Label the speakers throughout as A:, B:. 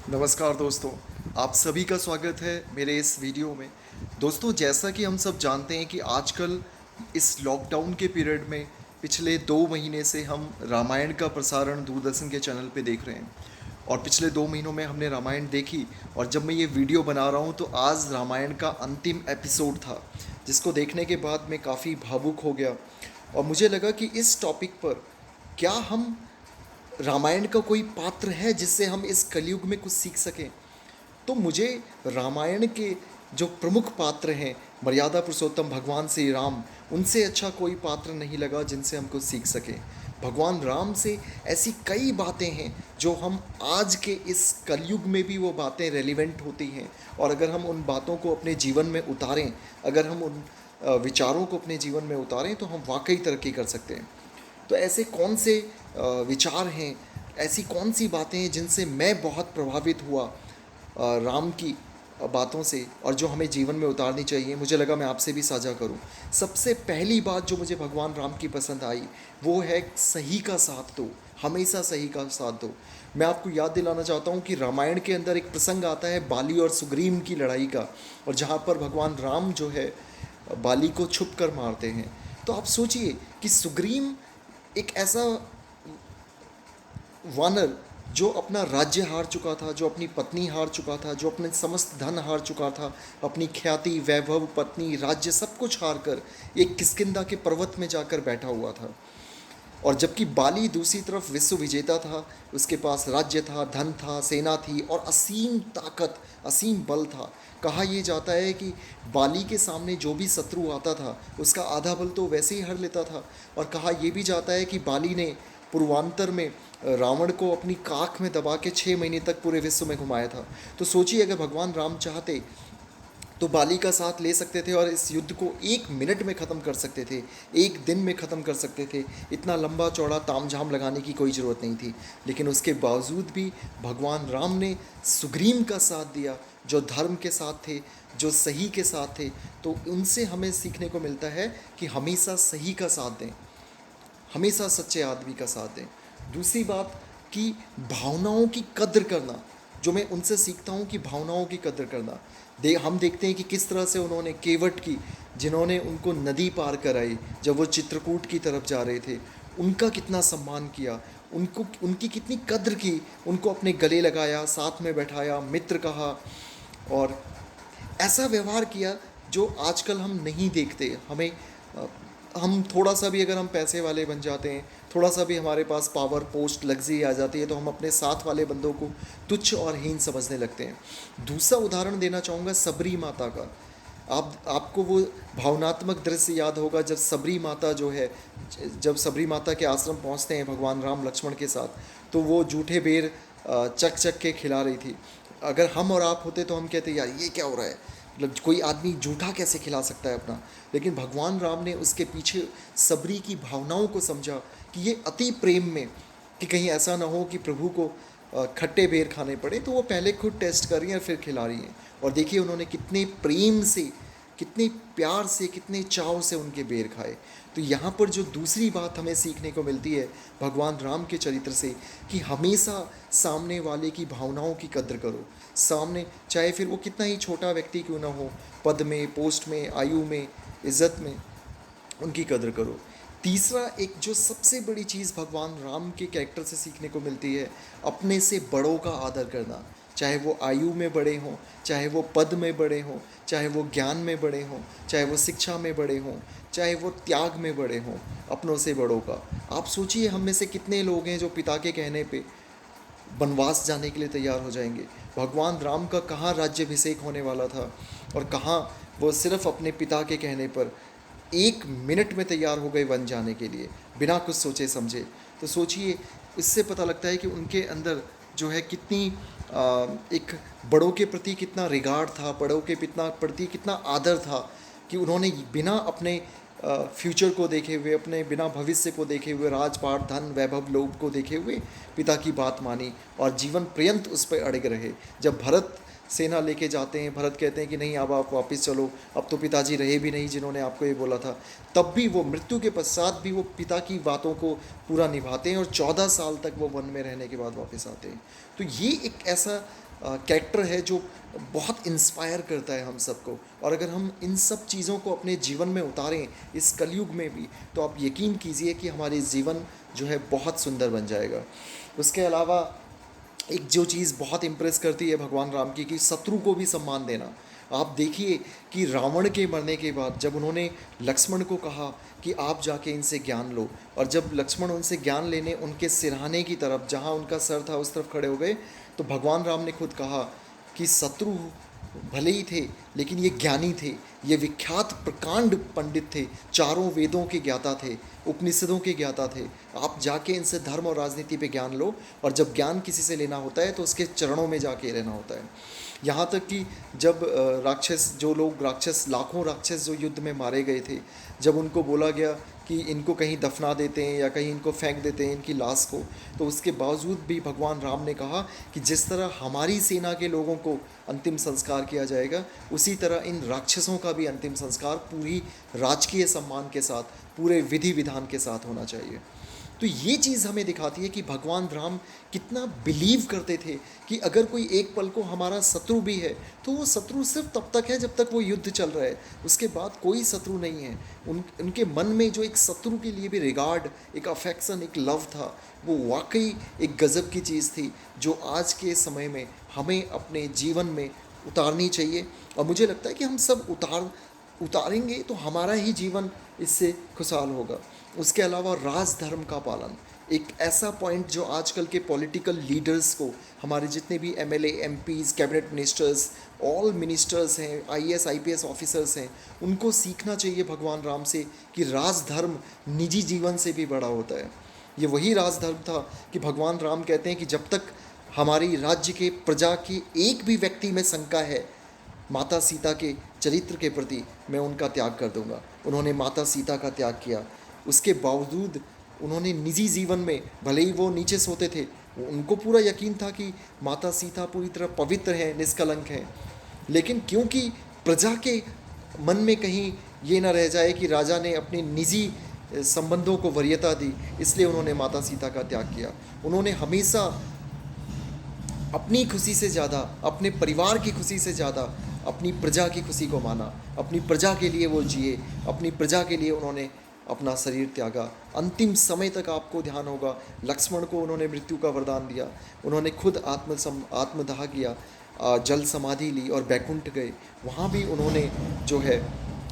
A: नमस्कार दोस्तों, आप सभी का स्वागत है मेरे इस वीडियो में। दोस्तों, जैसा कि हम सब जानते हैं कि आजकल इस लॉकडाउन के पीरियड में पिछले 2 महीने से हम रामायण का प्रसारण दूरदर्शन के चैनल पे देख रहे हैं। और पिछले 2 महीनों में हमने रामायण देखी, और जब मैं ये वीडियो बना रहा हूँ तो आज रामायण का अंतिम एपिसोड था, जिसको देखने के बाद मैं काफ़ी भावुक हो गया। और मुझे लगा कि इस टॉपिक पर क्या हम रामायण का कोई पात्र है जिससे हम इस कलयुग में कुछ सीख सकें। तो मुझे रामायण के जो प्रमुख पात्र हैं, मर्यादा पुरुषोत्तम भगवान श्री राम, उनसे अच्छा कोई पात्र नहीं लगा जिनसे हम कुछ सीख सकें। भगवान राम से ऐसी कई बातें हैं जो हम आज के इस कलयुग में भी वो बातें रेलिवेंट होती हैं। और अगर हम उन बातों को अपने जीवन में उतारें, अगर हम उन विचारों को अपने जीवन में उतारें, तो हम वाकई तरक्की कर सकते हैं। तो ऐसे कौन से विचार हैं, ऐसी कौन सी बातें हैं जिनसे मैं बहुत प्रभावित हुआ राम की बातों से, और जो हमें जीवन में उतारनी चाहिए, मुझे लगा मैं आपसे भी साझा करूं। सबसे पहली बात जो मुझे भगवान राम की पसंद आई वो है सही का साथ दो, हमेशा सही का साथ दो। मैं आपको याद दिलाना चाहता हूं कि रामायण के अंदर एक प्रसंग आता है बाली और सुग्रीव की लड़ाई का, और जहां पर भगवान राम जो है बाली को छुप कर मारते हैं। तो आप सोचिए कि सुग्रीव एक ऐसा वानर जो अपना राज्य हार चुका था, जो अपनी पत्नी हार चुका था, जो अपने समस्त धन हार चुका था, अपनी ख्याति, वैभव, पत्नी, राज्य सब कुछ हार कर एक किष्किंधा के पर्वत में जाकर बैठा हुआ था। और जबकि बाली दूसरी तरफ विश्व विजेता था, उसके पास राज्य था, धन था, सेना थी और असीम ताकत, असीम बल था। कहा यह जाता है कि बाली के सामने जो भी शत्रु आता था उसका आधा बल तो वैसे ही हर लेता था। और कहा यह भी जाता है कि बाली ने पूर्वांतर में रावण को अपनी काख में दबा के 6 महीने तक पूरे विश्व में घुमाया था। तो सोचिए, अगर भगवान राम चाहते तो बाली का साथ ले सकते थे और इस युद्ध को 1 मिनट में ख़त्म कर सकते थे, 1 दिन में ख़त्म कर सकते थे। इतना लंबा चौड़ा तामझाम लगाने की कोई ज़रूरत नहीं थी। लेकिन उसके बावजूद भी भगवान राम ने सुग्रीव का साथ दिया, जो धर्म के साथ थे, जो सही के साथ थे। तो उनसे हमें सीखने को मिलता है कि हमेशा सही का साथ दें, हमेशा सच्चे आदमी का साथ दें। दूसरी बात कि भावनाओं की कद्र करना, जो मैं उनसे सीखता हूँ कि भावनाओं की कद्र करना। हम देखते हैं कि किस तरह से उन्होंने केवट की, जिन्होंने उनको नदी पार कराई जब वो चित्रकूट की तरफ जा रहे थे, उनका कितना सम्मान किया, उनको उनकी कितनी कद्र की, उनको अपने गले लगाया, साथ में बैठाया, मित्र कहा, और ऐसा व्यवहार किया जो आजकल हम नहीं देखते। हम थोड़ा सा भी अगर हम पैसे वाले बन जाते हैं, थोड़ा सा भी हमारे पास पावर, पोस्ट, लग्जरी आ जाती है, तो हम अपने साथ वाले बंदों को तुच्छ और हीन समझने लगते हैं। दूसरा उदाहरण देना चाहूँगा सबरी माता का। आपको वो भावनात्मक दृश्य याद होगा जब सबरी माता जो है, जब सबरी माता के आश्रम पहुँचते हैं भगवान राम लक्ष्मण के साथ, तो वो जूठे बेर चक चक के खिला रही थी। अगर हम और आप होते तो हम कहते यार ये क्या हो रहा है, मतलब कोई आदमी जूठा कैसे खिला सकता है अपना। लेकिन भगवान राम ने उसके पीछे सबरी की भावनाओं को समझा कि ये अति प्रेम में, कि कहीं ऐसा ना हो कि प्रभु को खट्टे बेर खाने पड़े, तो वो पहले खुद टेस्ट कर रही हैं फिर खिला रही हैं। और देखिए उन्होंने कितने प्रेम से, कितने प्यार से, कितने चाव से उनके बेर खाए। तो यहाँ पर जो दूसरी बात हमें सीखने को मिलती है भगवान राम के चरित्र से, कि हमेशा सामने वाले की भावनाओं की कद्र करो। सामने चाहे फिर वो कितना ही छोटा व्यक्ति क्यों ना हो, पद में, पोस्ट में, आयु में, इज्जत में, उनकी कद्र करो। तीसरा, एक जो सबसे बड़ी चीज़ भगवान राम के कैरेक्टर से सीखने को मिलती है, अपने से बड़ों का आदर करना। चाहे वो आयु में बड़े हों, चाहे वो पद में बड़े हों, चाहे वो ज्ञान में बड़े हों, चाहे वो शिक्षा में बड़े हों, चाहे वो त्याग में बड़े हों, अपनों से बड़ों का। आप सोचिए हम में से कितने लोग हैं जो पिता के कहने पे वनवास जाने के लिए तैयार हो जाएंगे। भगवान राम का कहाँ राज्यभिषेक होने वाला था, और कहाँ वो सिर्फ अपने पिता के कहने पर 1 मिनट में तैयार हो गए वन जाने के लिए, बिना कुछ सोचे समझे। तो सोचिए, इससे पता लगता है कि उनके अंदर जो है कितनी एक बड़ों के प्रति कितना रिगार्ड था, बड़ों के प्रति कितना आदर था, कि उन्होंने बिना अपने फ्यूचर को देखे हुए, अपने बिना भविष्य को देखे हुए, राजपाट, धन, वैभव, लोभ को देखे हुए पिता की बात मानी और जीवन पर्यंत उस पर अड़े रहे। जब भरत सेना लेके जाते हैं, भरत कहते हैं कि नहीं अब आप वापस चलो, अब तो पिताजी रहे भी नहीं जिन्होंने आपको ये बोला था, तब भी वो मृत्यु के पश्चात भी वो पिता की बातों को पूरा निभाते हैं, और 14 साल तक वो वन में रहने के बाद वापस आते हैं। तो ये एक ऐसा कैरेक्टर है जो बहुत इंस्पायर करता है हम सबको। और अगर हम इन सब चीज़ों को अपने जीवन में उतारें इस कलयुग में भी, तो आप यकीन कीजिए कि हमारे जीवन जो है बहुत सुंदर बन जाएगा। उसके अलावा एक जो चीज़ बहुत इम्प्रेस करती है भगवान राम की, कि शत्रु को भी सम्मान देना। आप देखिए कि रावण के मरने के बाद जब उन्होंने लक्ष्मण को कहा कि आप जाके इनसे ज्ञान लो, और जब लक्ष्मण उनसे ज्ञान लेने उनके सिरहाने की तरफ, जहाँ उनका सर था उस तरफ खड़े हो गए, तो भगवान राम ने खुद कहा कि शत्रु भले ही थे लेकिन ये ज्ञानी थे, ये विख्यात प्रकांड पंडित थे, चारों वेदों के ज्ञाता थे, उपनिषदों के ज्ञाता थे। आप जाके इनसे धर्म और राजनीति पे ज्ञान लो, और जब ज्ञान किसी से लेना होता है तो उसके चरणों में जाके रहना होता है। यहाँ तक कि जब राक्षस लाखों राक्षस जो युद्ध में मारे गए थे, जब उनको बोला गया कि इनको कहीं दफना देते हैं या कहीं इनको फेंक देते हैं इनकी लाश को, तो उसके बावजूद भी भगवान राम ने कहा कि जिस तरह हमारी सेना के लोगों को अंतिम संस्कार किया जाएगा, उसी तरह इन राक्षसों का भी अंतिम संस्कार पूरी राजकीय सम्मान के साथ, पूरे विधि विधान के साथ होना चाहिए। तो ये चीज़ हमें दिखाती है कि भगवान राम कितना बिलीव करते थे कि अगर कोई एक पल को हमारा शत्रु भी है, तो वो शत्रु सिर्फ तब तक है जब तक वो युद्ध चल रहा है, उसके बाद कोई शत्रु नहीं है। उनके मन में जो एक शत्रु के लिए भी रिगार्ड, एक अफेक्शन, एक लव था, वो वाकई एक गज़ब की चीज़ थी, जो आज के समय में हमें अपने जीवन में उतारनी चाहिए। और मुझे लगता है कि हम सब उतारेंगे तो हमारा ही जीवन इससे खुशहाल होगा। उसके अलावा राज धर्म का पालन, एक ऐसा पॉइंट जो आजकल के पॉलिटिकल लीडर्स को, हमारे जितने भी MLA, MPs, cabinet ministers, all ministers हैं, आईएएस आईपीएस ऑफिसर्स हैं, उनको सीखना चाहिए भगवान राम से कि राज धर्म निजी जीवन से भी बड़ा होता है। ये वही राज धर्म था कि भगवान राम कहते हैं कि जब तक हमारी राज्य के प्रजा के एक भी व्यक्ति में शंका है माता सीता के चरित्र के प्रति, मैं उनका त्याग कर दूंगा। उन्होंने माता सीता का त्याग किया। उसके बावजूद उन्होंने निजी जीवन में, भले ही वो नीचे सोते थे, उनको पूरा यकीन था कि माता सीता पूरी तरह पवित्र हैं, निष्कलंक हैं, लेकिन क्योंकि प्रजा के मन में कहीं ये ना रह जाए कि राजा ने अपने निजी संबंधों को वरीयता दी, इसलिए उन्होंने माता सीता का त्याग किया। उन्होंने हमेशा अपनी खुशी से ज़्यादा, अपने परिवार की खुशी से ज़्यादा अपनी प्रजा की खुशी को माना। अपनी प्रजा के लिए वो जिए, अपनी प्रजा के लिए उन्होंने अपना शरीर त्यागा। अंतिम समय तक आपको ध्यान होगा, लक्ष्मण को उन्होंने मृत्यु का वरदान दिया, उन्होंने खुद आत्मदाह किया, जल समाधि ली और बैकुंठ गए। वहाँ भी उन्होंने जो है,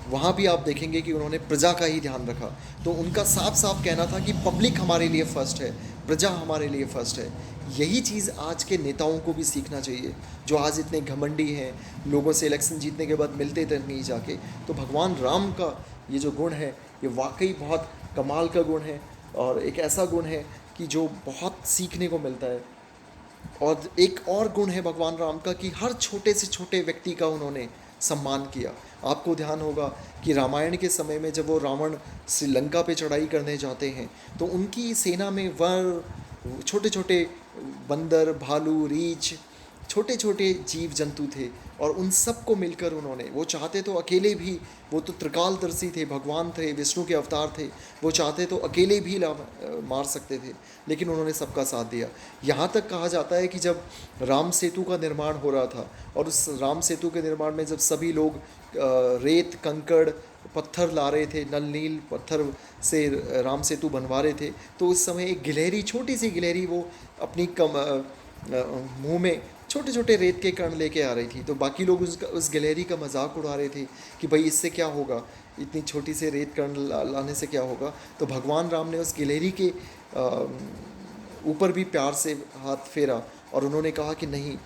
A: वहाँ भी आप देखेंगे कि उन्होंने प्रजा का ही ध्यान रखा। तो उनका साफ साफ कहना था कि पब्लिक हमारे लिए फ़र्स्ट है, प्रजा हमारे लिए फ़र्स्ट है। यही चीज़ आज के नेताओं को भी सीखना चाहिए, जो आज इतने घमंडी हैं, लोगों से इलेक्शन जीतने के बाद मिलते तक नहीं जाके। तो भगवान राम का ये जो गुण है, ये वाकई बहुत कमाल का गुण है, और एक ऐसा गुण है कि जो बहुत सीखने को मिलता है। और एक और गुण है भगवान राम का कि हर छोटे से छोटे व्यक्ति का उन्होंने सम्मान किया। आपको ध्यान होगा कि रामायण के समय में जब वो रावण श्रीलंका पे चढ़ाई करने जाते हैं, तो उनकी सेना में छोटे छोटे बंदर, भालू, रीछ, छोटे छोटे जीव जंतु थे, और उन सब को मिलकर उन्होंने, वो चाहते तो अकेले भी, वो तो त्रिकालदर्शी थे, भगवान थे, विष्णु के अवतार थे, वो चाहते तो अकेले भी मार सकते थे, लेकिन उन्होंने सबका साथ दिया। यहाँ तक कहा जाता है कि जब राम सेतु का निर्माण हो रहा था, और उस राम सेतु के निर्माण में जब सभी लोग रेत, कंकड़, पत्थर ला रहे थे, नल नील पत्थर से राम सेतु बनवा रहे थे, तो उस समय एक गिलहरी, छोटी सी गिलहरी, वो अपनी मुंह में छोटे छोटे रेत के कण लेके आ रही थी। तो बाकी लोग उस गिलहरी का मजाक उड़ा रहे थे कि भाई इससे क्या होगा, इतनी छोटी से रेत कण लाने से क्या होगा। तो भगवान राम ने उस गिलहरी के ऊपर भी प्यार से हाथ फेरा, और उन्होंने कहा कि नहीं,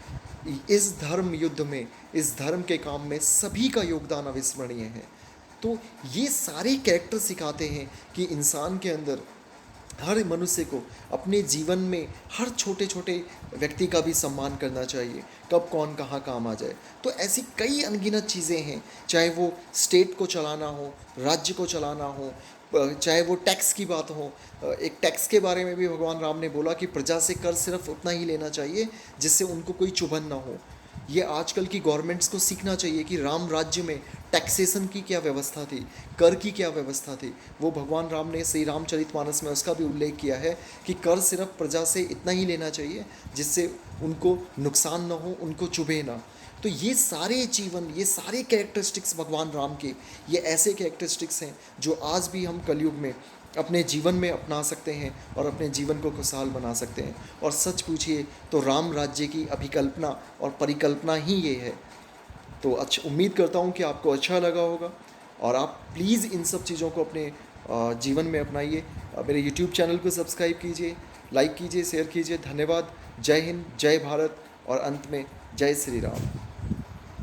A: इस धर्म युद्ध में, इस धर्म के काम में सभी का योगदान अविस्मरणीय है। तो ये सारे कैरेक्टर सिखाते हैं कि इंसान के अंदर, हर मनुष्य को अपने जीवन में हर छोटे छोटे व्यक्ति का भी सम्मान करना चाहिए, कब कौन कहाँ काम आ जाए। तो ऐसी कई अनगिनत चीज़ें हैं, चाहे वो स्टेट को चलाना हो, राज्य को चलाना हो, चाहे वो टैक्स की बात हो। एक टैक्स के बारे में भी भगवान राम ने बोला कि प्रजा से कर सिर्फ उतना ही लेना चाहिए जिससे उनको कोई चुभन ना हो। ये आजकल की गवर्नमेंट्स को सीखना चाहिए कि राम राज्य में टैक्सेशन की क्या व्यवस्था थी, कर की क्या व्यवस्था थी। वो भगवान राम ने श्री रामचरितमानस में उसका भी उल्लेख किया है कि कर सिर्फ प्रजा से इतना ही लेना चाहिए जिससे उनको नुकसान ना हो, उनको चुभे ना। तो ये सारे जीवन, ये सारे कैरेक्टरिस्टिक्स भगवान राम के, ये ऐसे कैरेक्टरिस्टिक्स हैं जो आज भी हम कलयुग में अपने जीवन में अपना सकते हैं और अपने जीवन को खुशहाल बना सकते हैं। और सच पूछिए तो राम राज्य की अभिकल्पना और परिकल्पना ही ये है। तो अच्छा, उम्मीद करता हूँ कि आपको अच्छा लगा होगा और आप प्लीज़ इन सब चीज़ों को अपने जीवन में अपनाइए। मेरे यूट्यूब चैनल को सब्सक्राइब कीजिए, लाइक कीजिए, शेयर कीजिए। धन्यवाद। जय हिंद, जय भारत और अंत में जय श्री राम।